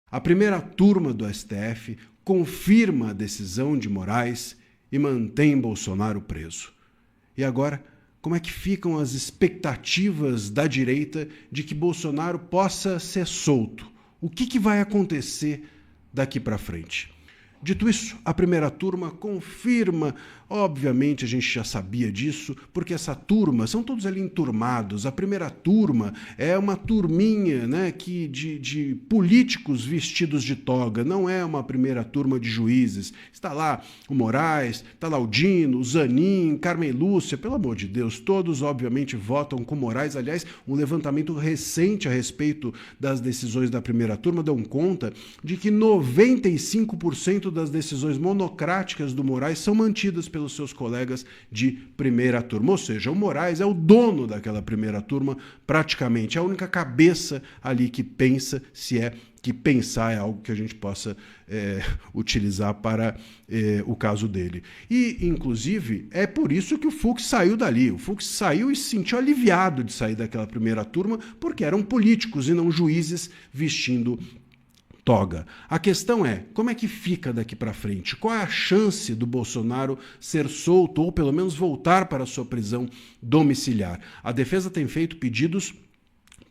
A primeira turma do STF confirma a decisão de Moraes e mantém Bolsonaro preso. E agora, como é que ficam as expectativas da direita de que Bolsonaro possa ser solto? O que vai acontecer daqui para frente? Dito isso, a primeira turma confirma, obviamente a gente já sabia disso, porque essa turma, são todos ali enturmados, a primeira turma é uma turminha, né, de políticos vestidos de toga, não é uma primeira turma de juízes. Está lá o Moraes, está lá o Dino, o Zanin, Carmen Lúcia, pelo amor de Deus, todos obviamente votam com Moraes. Aliás, um levantamento recente a respeito das decisões da primeira turma deu conta de que 95% das decisões monocráticas do Moraes são mantidas pelos seus colegas de primeira turma. Ou seja, o Moraes é o dono daquela primeira turma, praticamente. É a única cabeça ali que pensa, se é que pensar é algo que a gente possa utilizar para o caso dele. E, inclusive, é por isso que o Fux saiu dali. O Fux saiu e se sentiu aliviado de sair daquela primeira turma, porque eram políticos e não juízes vestindo toga. A questão é, como é que fica daqui para frente? Qual é a chance do Bolsonaro ser solto ou pelo menos voltar para a sua prisão domiciliar? A defesa tem feito pedidos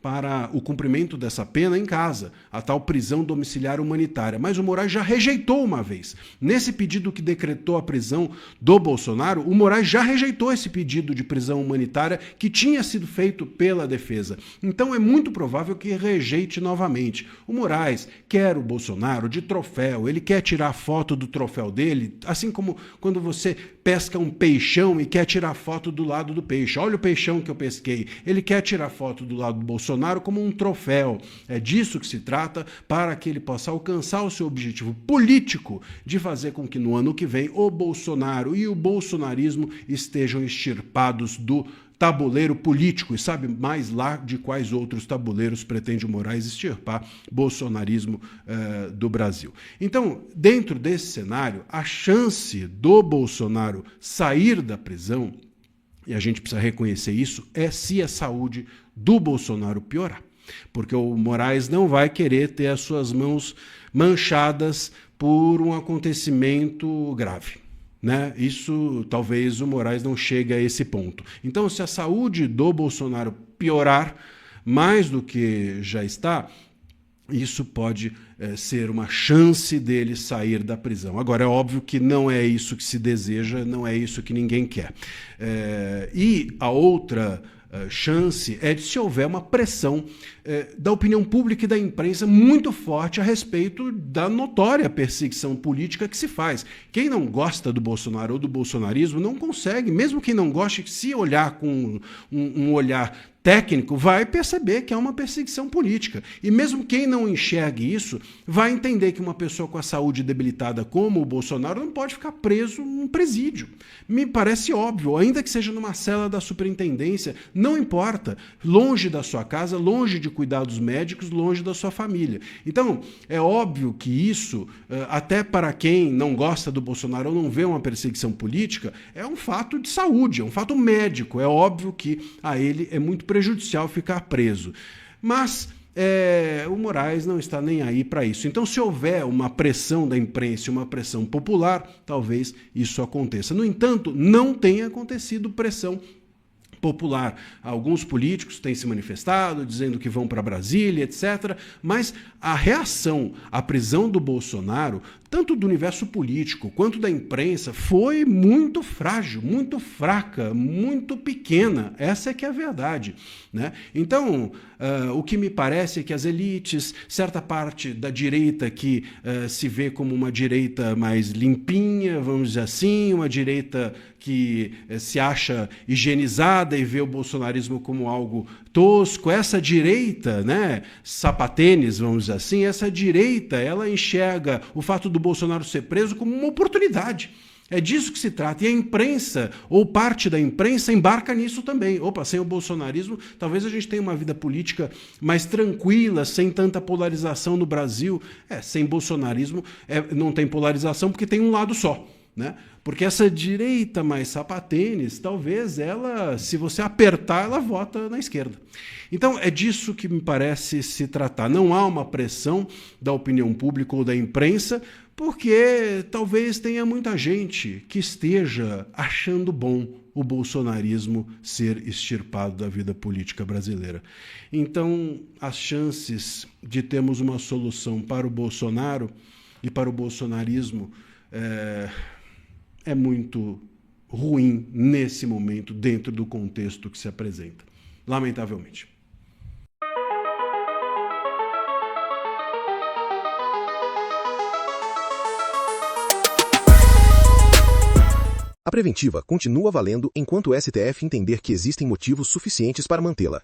para o cumprimento dessa pena em casa, a tal prisão domiciliar humanitária. Mas o Moraes já rejeitou uma vez. Nesse pedido que decretou a prisão do Bolsonaro, o Moraes já rejeitou esse pedido de prisão humanitária que tinha sido feito pela defesa. Então é muito provável que rejeite novamente. O Moraes quer o Bolsonaro de troféu, ele quer tirar foto do troféu dele, assim como quando você pesca um peixão e quer tirar foto do lado do peixe. Olha o peixão que eu pesquei. Ele quer tirar foto do lado do Bolsonaro como um troféu. É disso que se trata, para que ele possa alcançar o seu objetivo político de fazer com que no ano que vem o Bolsonaro e o bolsonarismo estejam extirpados do tabuleiro político. E sabe mais lá de quais outros tabuleiros pretende o Moraes extirpar bolsonarismo do Brasil. Então, dentro desse cenário, a chance do Bolsonaro sair da prisão, e a gente precisa reconhecer isso, é se a saúde do Bolsonaro piorar. Porque o Moraes não vai querer ter as suas mãos manchadas por um acontecimento grave. Né? Isso, talvez o Moraes não chegue a esse ponto. Então, se a saúde do Bolsonaro piorar mais do que já está, isso pode ser uma chance dele sair da prisão. Agora, é óbvio que não é isso que se deseja, não é isso que ninguém quer. E a outra chance é de se houver uma pressão da opinião pública e da imprensa muito forte a respeito da notória perseguição política que se faz. Quem não gosta do Bolsonaro ou do bolsonarismo não consegue, mesmo quem não goste, se olhar com um olhar técnico, vai perceber que é uma perseguição política. E mesmo quem não enxergue isso, vai entender que uma pessoa com a saúde debilitada como o Bolsonaro não pode ficar preso num presídio. Me parece óbvio, ainda que seja numa cela da superintendência, não importa, longe da sua casa, longe de cuidados médicos, longe da sua família. Então, é óbvio que isso, até para quem não gosta do Bolsonaro ou não vê uma perseguição política, é um fato de saúde, é um fato médico. É óbvio que a ele é muito prejudicial ficar preso. Mas o Moraes não está nem aí para isso. Então, se houver uma pressão da imprensa e uma pressão popular, talvez isso aconteça. No entanto, não tem acontecido pressão popular. Alguns políticos têm se manifestado, dizendo que vão para Brasília, etc. Mas a reação à prisão do Bolsonaro, tanto do universo político quanto da imprensa, foi muito frágil, muito fraca, muito pequena. Essa é que é a verdade, né? Então, o que me parece é que as elites, certa parte da direita que se vê como uma direita mais limpinha, vamos dizer assim, uma direita que se acha higienizada e vê o bolsonarismo como algo tosco, essa direita, né, sapatênis, vamos dizer assim, essa direita, ela enxerga o fato do Bolsonaro ser preso como uma oportunidade. É disso que se trata. E a imprensa, ou parte da imprensa, embarca nisso também. Opa, sem o bolsonarismo, talvez a gente tenha uma vida política mais tranquila, sem tanta polarização no Brasil. Sem bolsonarismo não tem polarização porque tem um lado só. né? Porque essa direita mais sapatênis, talvez ela, se você apertar, ela vota na esquerda. Então é disso que me parece se tratar. Não há uma pressão da opinião pública ou da imprensa, porque talvez tenha muita gente que esteja achando bom o bolsonarismo ser extirpado da vida política brasileira. Então, as chances de termos uma solução para o Bolsonaro e para o bolsonarismo é muito ruim nesse momento, dentro do contexto que se apresenta, lamentavelmente. A preventiva continua valendo enquanto o STF entender que existem motivos suficientes para mantê-la.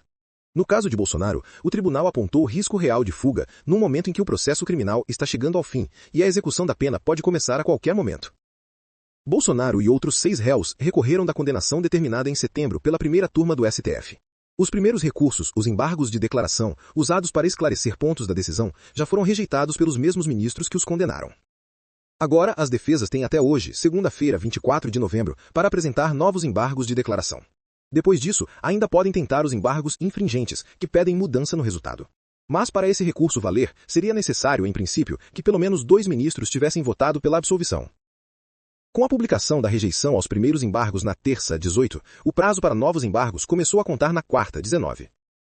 No caso de Bolsonaro, o tribunal apontou risco real de fuga num momento em que o processo criminal está chegando ao fim e a execução da pena pode começar a qualquer momento. Bolsonaro e outros 6 réus recorreram da condenação determinada em setembro pela primeira turma do STF. Os primeiros recursos, os embargos de declaração, usados para esclarecer pontos da decisão, já foram rejeitados pelos mesmos ministros que os condenaram. Agora, as defesas têm até hoje, segunda-feira, 24 de novembro, para apresentar novos embargos de declaração. Depois disso, ainda podem tentar os embargos infringentes, que pedem mudança no resultado. Mas para esse recurso valer, seria necessário, em princípio, que pelo menos 2 ministros tivessem votado pela absolvição. Com a publicação da rejeição aos primeiros embargos na terça, 18, o prazo para novos embargos começou a contar na quarta, 19.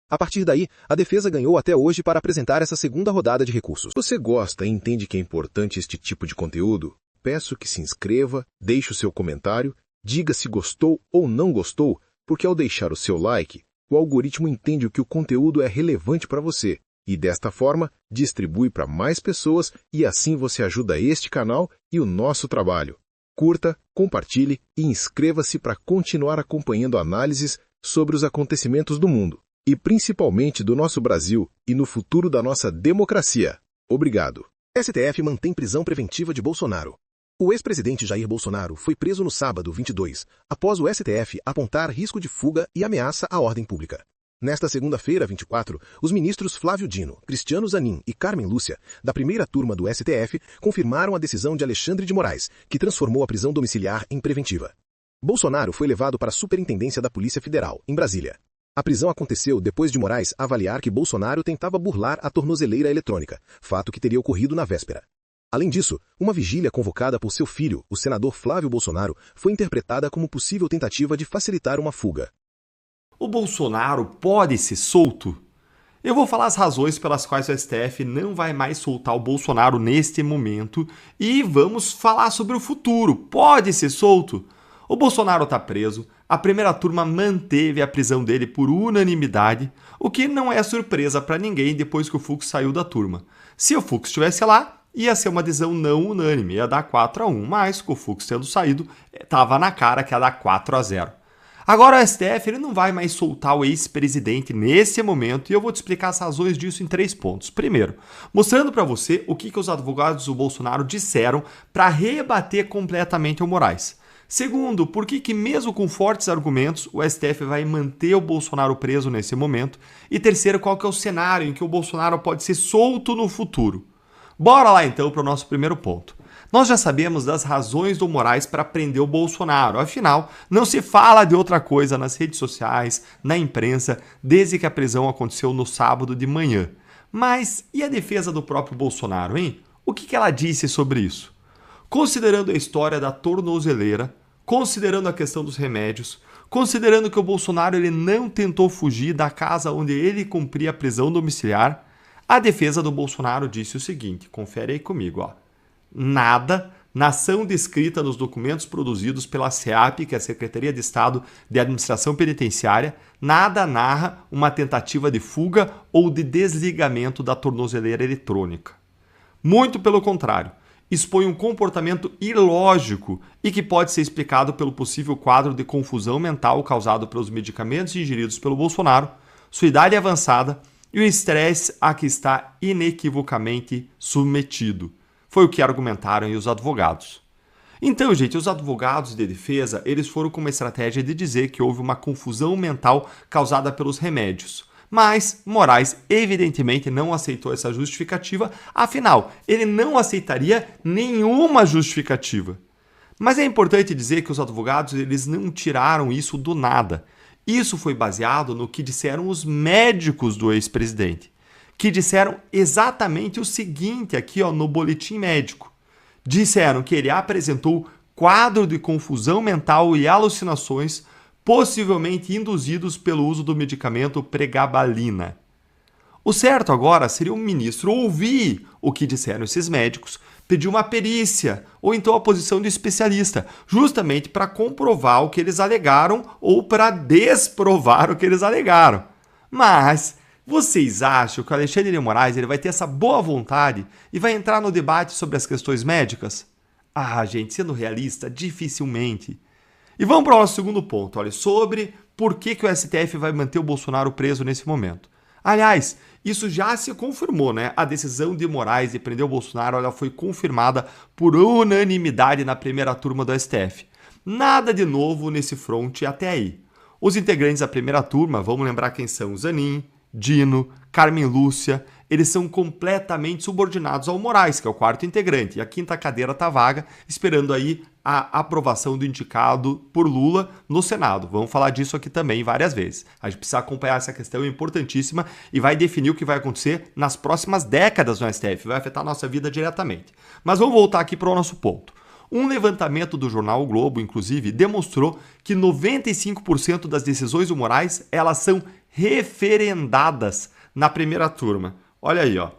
A partir daí, a defesa ganhou até hoje para apresentar essa segunda rodada de recursos. Você gosta e entende que é importante este tipo de conteúdo? Peço que se inscreva, deixe o seu comentário, diga se gostou ou não gostou, porque ao deixar o seu like, o algoritmo entende que o conteúdo é relevante para você e, desta forma, distribui para mais pessoas e assim você ajuda este canal e o nosso trabalho. Curta, compartilhe e inscreva-se para continuar acompanhando análises sobre os acontecimentos do mundo. E principalmente do nosso Brasil e no futuro da nossa democracia. Obrigado. STF mantém prisão preventiva de Bolsonaro. O ex-presidente Jair Bolsonaro foi preso no sábado 22, após o STF apontar risco de fuga e ameaça à ordem pública. Nesta segunda-feira, 24, os ministros Flávio Dino, Cristiano Zanin e Carmen Lúcia, da primeira turma do STF, confirmaram a decisão de Alexandre de Moraes, que transformou a prisão domiciliar em preventiva. Bolsonaro foi levado para a Superintendência da Polícia Federal, em Brasília. A prisão aconteceu depois de Moraes avaliar que Bolsonaro tentava burlar a tornozeleira eletrônica, fato que teria ocorrido na véspera. Além disso, uma vigília convocada por seu filho, o senador Flávio Bolsonaro, foi interpretada como possível tentativa de facilitar uma fuga. O Bolsonaro pode ser solto? Eu vou falar as razões pelas quais o STF não vai mais soltar o Bolsonaro neste momento e vamos falar sobre o futuro. Pode ser solto? O Bolsonaro está preso, a primeira turma manteve a prisão dele por unanimidade, o que não é surpresa para ninguém depois que o Fux saiu da turma. Se o Fux estivesse lá, ia ser uma decisão não unânime, ia dar 4-1, mas com o Fux tendo saído, estava na cara que ia dar 4-0. Agora o STF ele não vai mais soltar o ex-presidente nesse momento e eu vou te explicar as razões disso em 3 pontos. Primeiro, mostrando para você o que os advogados do Bolsonaro disseram para rebater completamente o Moraes. Segundo, por que mesmo com fortes argumentos o STF vai manter o Bolsonaro preso nesse momento? E terceiro, qual que é o cenário em que o Bolsonaro pode ser solto no futuro? Bora lá então para o nosso primeiro ponto. Nós já sabemos das razões do Moraes para prender o Bolsonaro, afinal, não se fala de outra coisa nas redes sociais, na imprensa, desde que a prisão aconteceu no sábado de manhã. Mas e a defesa do próprio Bolsonaro, hein? O que ela disse sobre isso? Considerando a história da tornozeleira, considerando a questão dos remédios, considerando que o Bolsonaro ele não tentou fugir da casa onde ele cumpria a prisão domiciliar, a defesa do Bolsonaro disse o seguinte, confere aí comigo, ó. Nada, na ação descrita nos documentos produzidos pela SEAP, que é a Secretaria de Estado de Administração Penitenciária, nada narra uma tentativa de fuga ou de desligamento da tornozeleira eletrônica. Muito pelo contrário, expõe um comportamento ilógico e que pode ser explicado pelo possível quadro de confusão mental causado pelos medicamentos ingeridos pelo Bolsonaro, sua idade avançada e o estresse a que está inequivocamente submetido. Foi o que argumentaram os advogados. Então, gente, os advogados de defesa, eles foram com uma estratégia de dizer que houve uma confusão mental causada pelos remédios. Mas Moraes, evidentemente, não aceitou essa justificativa, afinal, ele não aceitaria nenhuma justificativa. Mas é importante dizer que os advogados eles não tiraram isso do nada. Isso foi baseado no que disseram os médicos do ex-presidente, que disseram exatamente o seguinte aqui no boletim médico. Disseram que ele apresentou quadro de confusão mental e alucinações, possivelmente induzidos pelo uso do medicamento pregabalina. O certo agora seria o ministro ouvir o que disseram esses médicos, pedir uma perícia ou então a posição de especialista, justamente para comprovar o que eles alegaram ou para desprovar o que eles alegaram. Mas vocês acham que o Alexandre de Moraes ele vai ter essa boa vontade e vai entrar no debate sobre as questões médicas? Ah, gente, sendo realista, dificilmente. E vamos para o nosso segundo ponto, olha, sobre por que o STF vai manter o Bolsonaro preso nesse momento. Aliás, isso já se confirmou, né? A decisão de Moraes de prender o Bolsonaro ela foi confirmada por unanimidade na primeira turma do STF. Nada de novo nesse fronte até aí. Os integrantes da primeira turma, vamos lembrar quem são: Zanin, Dino, Carmen Lúcia, eles são completamente subordinados ao Moraes, que é o quarto integrante, e a quinta cadeira está vaga, esperando aí a aprovação do indicado por Lula no Senado. Vamos falar disso aqui também várias vezes. A gente precisa acompanhar essa questão, é importantíssima e vai definir o que vai acontecer nas próximas décadas no STF, vai afetar a nossa vida diretamente. Mas vamos voltar aqui para o nosso ponto. Um levantamento do jornal O Globo, inclusive, demonstrou que 95% das decisões do Moraes, elas são referendadas na primeira turma. Olha aí, ó.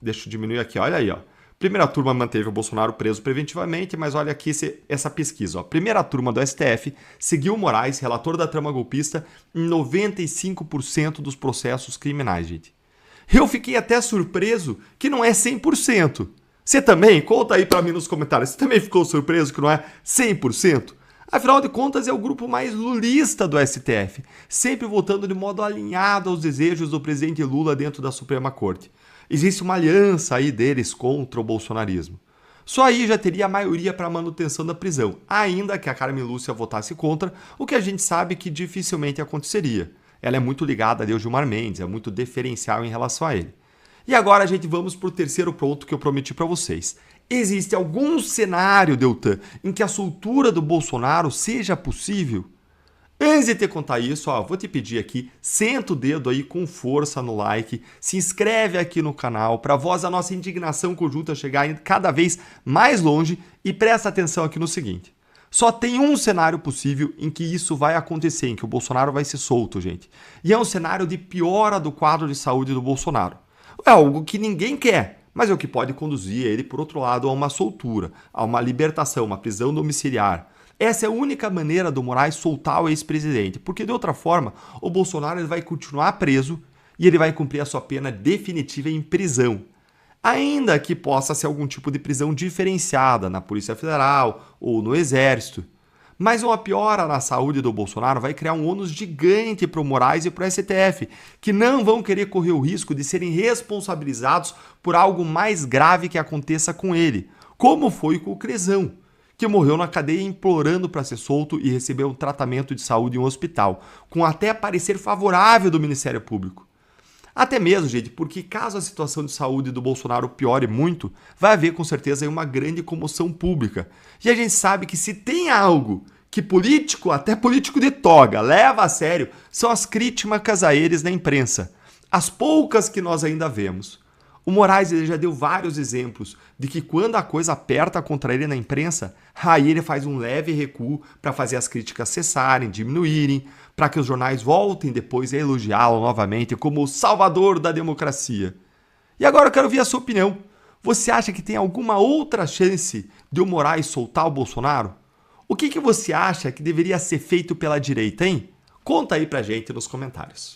Deixa eu diminuir aqui, olha aí, ó. Primeira turma manteve o Bolsonaro preso preventivamente, mas olha aqui essa pesquisa, ó. Primeira turma do STF seguiu o Moraes, relator da trama golpista, em 95% dos processos criminais, gente. Eu fiquei até surpreso que não é 100%. Você também? Conta aí pra mim nos comentários. Você também ficou surpreso que não é 100%? Afinal de contas, é o grupo mais lulista do STF, sempre votando de modo alinhado aos desejos do presidente Lula dentro da Suprema Corte. Existe uma aliança aí deles contra o bolsonarismo. Só aí já teria a maioria para a manutenção da prisão, ainda que a Carmen Lúcia votasse contra, o que a gente sabe que dificilmente aconteceria. Ela é muito ligada ali ao Gilmar Mendes, é muito deferencial em relação a ele. E agora, gente, vamos para o terceiro ponto que eu prometi para vocês. Existe algum cenário, Deltan, em que a soltura do Bolsonaro seja possível? Antes de te contar isso, vou te pedir aqui, senta o dedo aí com força no like, se inscreve aqui no canal para a voz da nossa indignação conjunta chegar cada vez mais longe e presta atenção aqui no seguinte. Só tem um cenário possível em que isso vai acontecer, em que o Bolsonaro vai ser solto, gente. E é um cenário de piora do quadro de saúde do Bolsonaro. É algo que ninguém quer, mas é o que pode conduzir ele, por outro lado, a uma soltura, a uma libertação, uma prisão domiciliar. Essa é a única maneira do Moraes soltar o ex-presidente, porque de outra forma, o Bolsonaro ele vai continuar preso e ele vai cumprir a sua pena definitiva em prisão. Ainda que possa ser algum tipo de prisão diferenciada na Polícia Federal ou no Exército. Mas uma piora na saúde do Bolsonaro vai criar um ônus gigante para o Moraes e para o STF, que não vão querer correr o risco de serem responsabilizados por algo mais grave que aconteça com ele, como foi com o Crezão, que morreu na cadeia implorando para ser solto e recebeu um tratamento de saúde em um hospital, com até parecer favorável do Ministério Público. Até mesmo, gente, porque caso a situação de saúde do Bolsonaro piore muito, vai haver com certeza uma grande comoção pública. E a gente sabe que se tem algo que político, até político de toga, leva a sério, são as críticas a eles na imprensa. As poucas que nós ainda vemos. O Moraes ele já deu vários exemplos de que quando a coisa aperta contra ele na imprensa, aí ele faz um leve recuo para fazer as críticas cessarem, diminuírem, para que os jornais voltem depois a elogiá-lo novamente como o salvador da democracia. E agora eu quero ver a sua opinião. Você acha que tem alguma outra chance de o Moraes soltar o Bolsonaro? O que você acha que deveria ser feito pela direita, hein? Conta aí pra gente nos comentários.